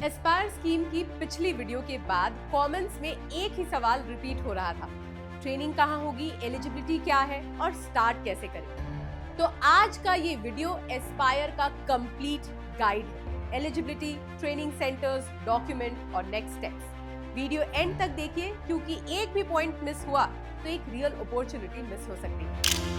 Aspire scheme की पिछली video के बाद कमेंट्स में एक ही सवाल रिपीट हो रहा था, ट्रेनिंग कहाँ होगी, एलिजिबिलिटी क्या है और स्टार्ट कैसे करें। तो आज का ये वीडियो एस्पायर का कंप्लीट गाइड है, एलिजिबिलिटी, ट्रेनिंग सेंटर्स, डॉक्यूमेंट और नेक्स्ट स्टेप्स। वीडियो एंड तक देखिए क्योंकि एक भी पॉइंट मिस हुआ तो एक रियल अपॉर्चुनिटी मिस हो सकती है।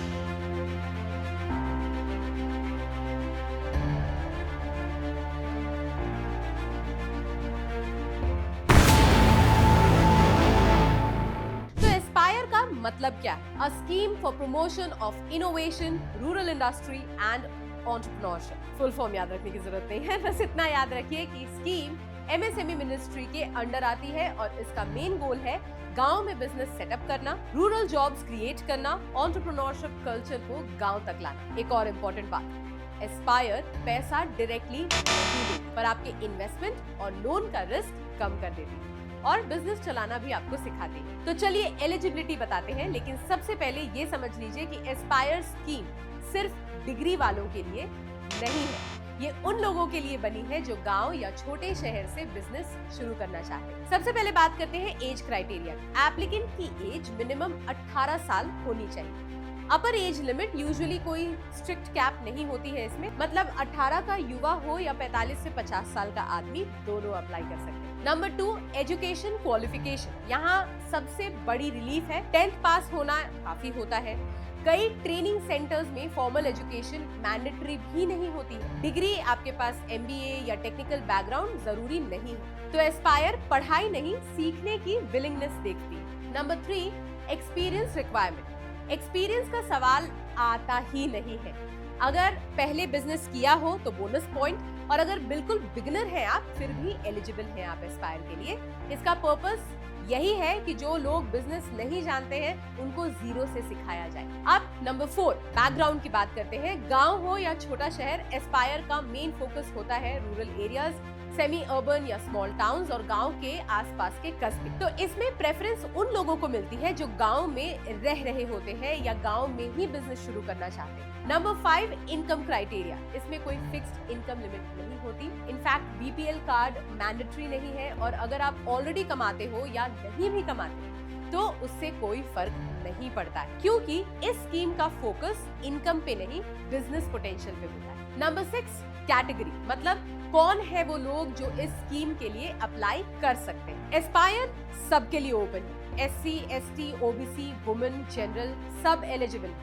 मतलब क्या है? A scheme for promotion of innovation, rural industry and entrepreneurship. Full form याद रखने की जरूरत नहीं है, बस इतना याद रखिए कि स्कीम एमएसएमई मिनिस्ट्री के अंडर आती है और इसका मेन गोल है गांव में बिजनेस सेटअप करना, रूरल जॉब्स क्रिएट करना, एंटरप्रेन्योरशिप कल्चर को गांव तक लाना। एक और इम्पोर्टेंट बात, एस्पायर पैसा डायरेक्टली नहीं देती पर आपके इन्वेस्टमेंट और लोन का रिस्क कम कर देती है और बिजनेस चलाना भी आपको सिखाती है। तो चलिए एलिजिबिलिटी बताते हैं, लेकिन सबसे पहले ये समझ लीजिए कि एस्पायर स्कीम सिर्फ डिग्री वालों के लिए नहीं है, ये उन लोगों के लिए बनी है जो गांव या छोटे शहर से बिजनेस शुरू करना चाहते हैं। सबसे पहले बात करते हैं एज क्राइटेरिया। एप्लीकेंट की एज मिनिमम 18 साल होनी चाहिए। अपर एज लिमिट यूजुअली कोई स्ट्रिक्ट कैप नहीं होती है इसमें, मतलब 18 का युवा हो या 45 से 50 साल का आदमी, दोनों अप्लाई कर सकते हैं। Number 2, education qualification. यहाँ सबसे बड़ी रिलीफ है, 10th पास होना काफी होता है। कई ट्रेनिंग सेंटर्स में फॉर्मल एजुकेशन मैंडेटरी भी नहीं होती है। डिग्री आपके पास एमबीए या टेक्निकल बैकग्राउंड जरूरी नहीं है। तो एस्पायर पढ़ाई नहीं, सीखने की विलिंगनेस देखती है। Number 3, experience requirement. एक्सपीरियंस का सवाल आता ही नहीं है। अगर पहले बिजनेस किया हो तो बोनस पॉइंट, और अगर बिल्कुल बिगिनर हैं आप फिर भी एलिजिबल हैं आप एस्पायर के लिए। इसका पर्पस यही है कि जो लोग बिजनेस नहीं जानते हैं उनको जीरो से सिखाया जाए। अब नंबर 4, बैकग्राउंड की बात करते हैं। गांव हो या छोटा शहर, एस्पायर का मेन फोकस होता है रूरल एरियाज, सेमी अर्बन या स्मॉल टाउन्स और गांव के आसपास के कस्बे। तो इसमें प्रेफरेंस उन लोगों को मिलती है जो गांव में रह रहे होते हैं या गांव में ही बिजनेस शुरू करना चाहते हैं। Number 5, income criteria. इसमें कोई फिक्स्ड इनकम लिमिट नहीं होती। इनफैक्ट बीपीएल कार्ड मैंडेटरी नहीं है और अगर आप ऑलरेडी कमाते हो या नहीं भी कमाते तो उससे कोई फर्क नहीं पड़ता है, क्योंकि इस स्कीम का फोकस इनकम पे नहीं बिजनेस पोटेंशियल पे होता है। नंबर 6, कैटेगरी, मतलब कौन है वो लोग जो इस स्कीम के लिए अप्लाई कर सकते हैं। एस्पायर सबके लिए ओपन है, SC, ST, OBC, women, general सब एलिजिबल।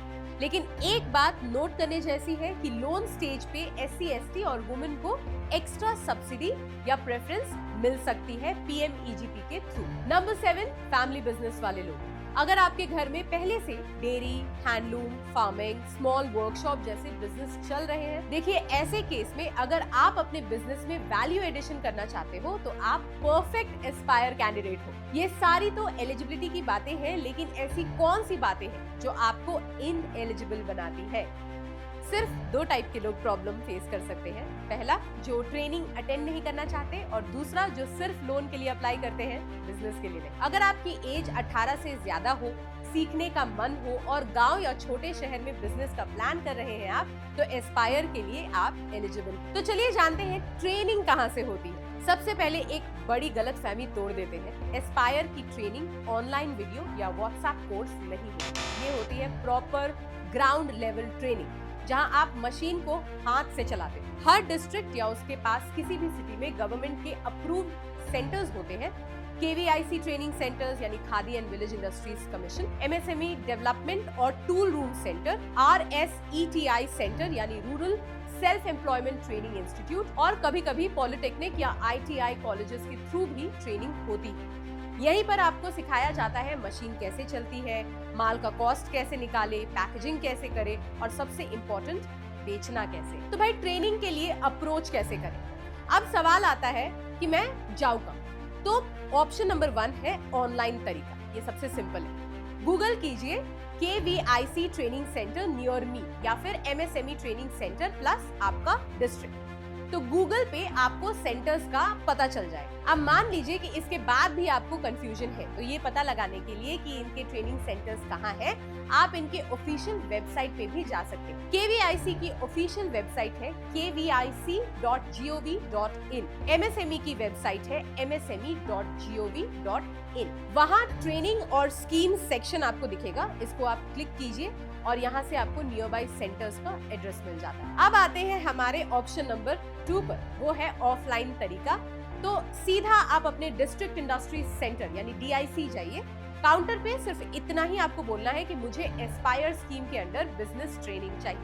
लेकिन एक बात नोट करने जैसी है कि लोन स्टेज पे SC, ST और वुमेन को एक्स्ट्रा सब्सिडी या प्रेफरेंस मिल सकती है PMEGP के थ्रू। नंबर 7, फैमिली बिजनेस वाले लोग। अगर आपके घर में पहले से dairy, handloom, farming, small workshop जैसे बिजनेस चल रहे हैं, देखिए ऐसे केस में अगर आप अपने बिजनेस में वैल्यू एडिशन करना चाहते हो तो आप परफेक्ट एस्पायर कैंडिडेट हो। ये सारी तो एलिजिबिलिटी की बातें हैं, लेकिन ऐसी कौन सी बातें हैं जो आपको इनएलिजिबल बनाती है? सिर्फ 2 टाइप के लोग प्रॉब्लम फेस कर सकते हैं। पहला, जो ट्रेनिंग अटेंड नहीं करना चाहते, और दूसरा जो सिर्फ लोन के लिए अप्लाई करते हैं, बिजनेस के लिए नहीं। अगर आपकी एज 18 से ज्यादा हो, सीखने का मन हो और गांव या छोटे शहर में बिजनेस का प्लान कर रहे हैं आप, तो एस्पायर के लिए आप एलिजिबल। तो चलिए जानते हैं ट्रेनिंग कहाँ से होती है। सबसे पहले एक बड़ी गलतफहमी तोड़ देते हैं, एस्पायर की ट्रेनिंग ऑनलाइन वीडियो या व्हाट्सएप कोर्स नहीं होती। ये होती है प्रॉपर ग्राउंड लेवल ट्रेनिंग, जहां आप मशीन को हाथ से चलाते हैं। हर डिस्ट्रिक्ट या उसके पास किसी भी सिटी में गवर्नमेंट के अप्रूव्ड सेंटर्स होते हैं। KVIC ट्रेनिंग सेंटर्स यानी Khadi and village industries commission, MSME development और tool room centre, RSETI centre यानी rural self employment training institute, और कभी-कभी पॉलिटेक्निक या ITI कॉलेजेस के थ्रू भी ट्रेनिंग होती है। यहीं पर आपको सिखाया जाता है मशीन कैसे चलती है, माल का कॉस्ट कैसे निकाले, पैकेजिंग कैसे करे और सबसे इम्पोर्टेंट बेचना कैसे। तो भाई ट्रेनिंग के लिए अप्रोच कैसे करें? अब सवाल आता है कि मैं जाऊँ कहाँ? तो ऑप्शन नंबर 1 है ऑनलाइन तरीका। ये सबसे सिंपल है। गूगल कीजिए KVIC training centre near me या फिर MSME ट्रेनिंग सेंटर प्लस आपका डिस्ट्रिक्ट। तो गूगल पे आपको सेंटर्स का पता चल जाए। अब मान लीजिए कि इसके बाद भी आपको कंफ्यूजन है, तो ये पता लगाने के लिए कि इनके ट्रेनिंग सेंटर्स कहाँ है, आप इनके ऑफिशियल वेबसाइट पे भी जा सकते हैं। KVIC की ऑफिशियल वेबसाइट है kvic.gov.in। MSME की वेबसाइट है msme.gov.in। वहाँ ट्रेनिंग और स्कीम सेक्शन आपको दिखेगा, इसको आप क्लिक कीजिए और यहाँ से आपको नियर बाई सेंटर्स का एड्रेस मिल जाता है। अब आते हैं हमारे ऑप्शन नंबर 2 पर, वो है ऑफलाइन तरीका। तो सीधा आप अपने डिस्ट्रिक्ट इंडस्ट्री सेंटर यानी DIC जाइए। काउंटर पे सिर्फ इतना ही आपको बोलना है कि मुझे एस्पायर स्कीम के अंडर बिजनेस ट्रेनिंग चाहिए।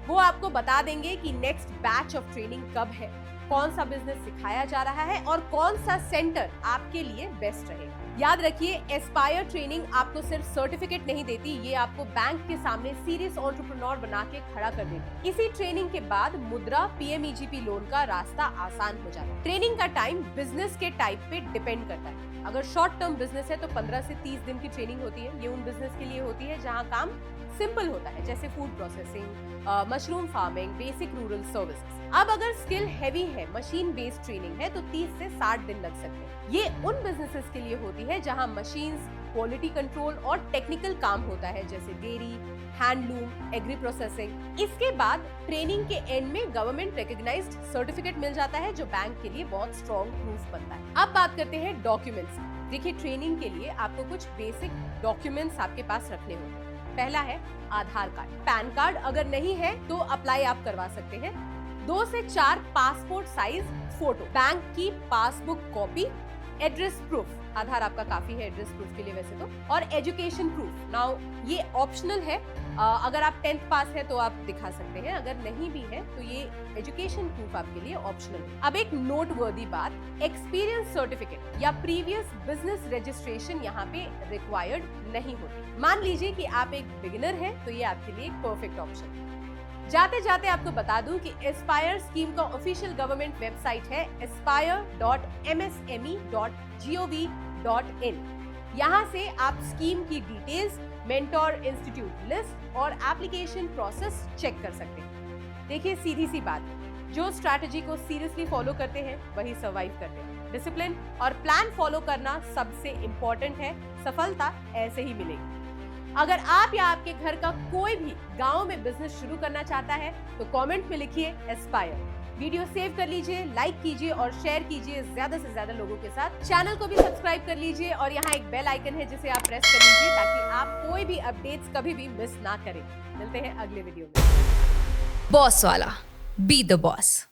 वो आपको बता देंगे कि नेक्स्ट बैच ऑफ ट्रेनिंग कब है, कौन सा बिजनेस सिखाया जा रहा है और कौन सा सेंटर आपके लिए बेस्ट रहेगा। याद रखिए, एस्पायर ट्रेनिंग आपको सिर्फ सर्टिफिकेट नहीं देती, ये आपको बैंक के सामने सीरियस एंटरप्रेन्योर बना के खड़ा कर देती। इसी ट्रेनिंग के बाद मुद्रा PMEGP लोन का रास्ता आसान हो जाता है। ट्रेनिंग का टाइम बिजनेस के टाइप पे डिपेंड करता है। अगर शॉर्ट टर्म बिजनेस है तो 15 से 30 दिन की ट्रेनिंग होती है। ये उन बिजनेस के लिए होती है जहाँ काम सिंपल होता है, जैसे food processing, mushroom farming, basic rural services. अब अगर स्किल हैवी है, मशीन बेस्ड ट्रेनिंग है, तो 30 से 60 दिन लग सकते हैं। ये उन बिजनेसेस के लिए होती है जहां मशीन्स, क्वालिटी कंट्रोल और टेक्निकल काम होता है, जैसे डेयरी, हैंडलूम, एग्री प्रोसेसिंग। इसके बाद ट्रेनिंग के एंड में गवर्नमेंट रिकॉग्नाइज्ड सर्टिफिकेट मिल जाता है, जो बैंक के लिए बहुत स्ट्रॉन्ग प्रूफ बनता है। अब बात करते हैं डॉक्यूमेंट्स। देखिए, ट्रेनिंग के लिए आपको कुछ बेसिक डॉक्यूमेंट्स आपके पास रखने होंगे। पहला है आधार कार्ड। पैन कार्ड अगर नहीं है तो अप्लाई आप करवा सकते हैं। 2 से 4 पासपोर्ट साइज फोटो, बैंक की पासबुक कॉपी, एड्रेस प्रूफ, आधार आपका काफी है एड्रेस प्रूफ के लिए वैसे तो, और एजुकेशन प्रूफ। नाउ ये ऑप्शनल है, अगर आप 10th पास है तो आप दिखा सकते हैं, अगर नहीं भी है तो ये एजुकेशन प्रूफ आपके लिए ऑप्शनल है। अब एक नोटवर्दी बात, एक्सपीरियंस सर्टिफिकेट या प्रीवियस बिजनेस रजिस्ट्रेशन यहाँ पे रिक्वायर्ड नहीं होती। मान लीजिए कि आप एक बिगिनर हैं तो ये आपके लिए एक परफेक्ट ऑप्शन है। जाते जाते आपको बता दूं कि एस्पायर स्कीम का ऑफिशियल गवर्नमेंट वेबसाइट है aspire.msme.gov.in। यहाँ से आप स्कीम की डिटेल्स, मेंटोर इंस्टीट्यूट लिस्ट और एप्लीकेशन प्रोसेस चेक कर सकते हैं। देखिए, सीधी सी बात है, जो स्ट्रैटेजी को सीरियसली फॉलो करते हैं वही सर्वाइव करते हैं। डिसिप्लिन और प्लान फॉलो करना सबसे इंपॉर्टेंट है, सफलता ऐसे ही मिलेगी। अगर आप या आपके घर का कोई भी गांव में बिजनेस शुरू करना चाहता है तो कमेंट में लिखिए एस्पायर। वीडियो सेव कर लीजिए, लाइक कीजिए और शेयर कीजिए ज्यादा से ज्यादा लोगों के साथ। चैनल को भी सब्सक्राइब कर लीजिए और यहाँ एक बेल आइकन है जिसे आप प्रेस कर लीजिए ताकि आप कोई भी अपडेट्स कभी भी मिस ना करें। मिलते हैं अगले वीडियो में। बॉस वाला, बी द बॉस।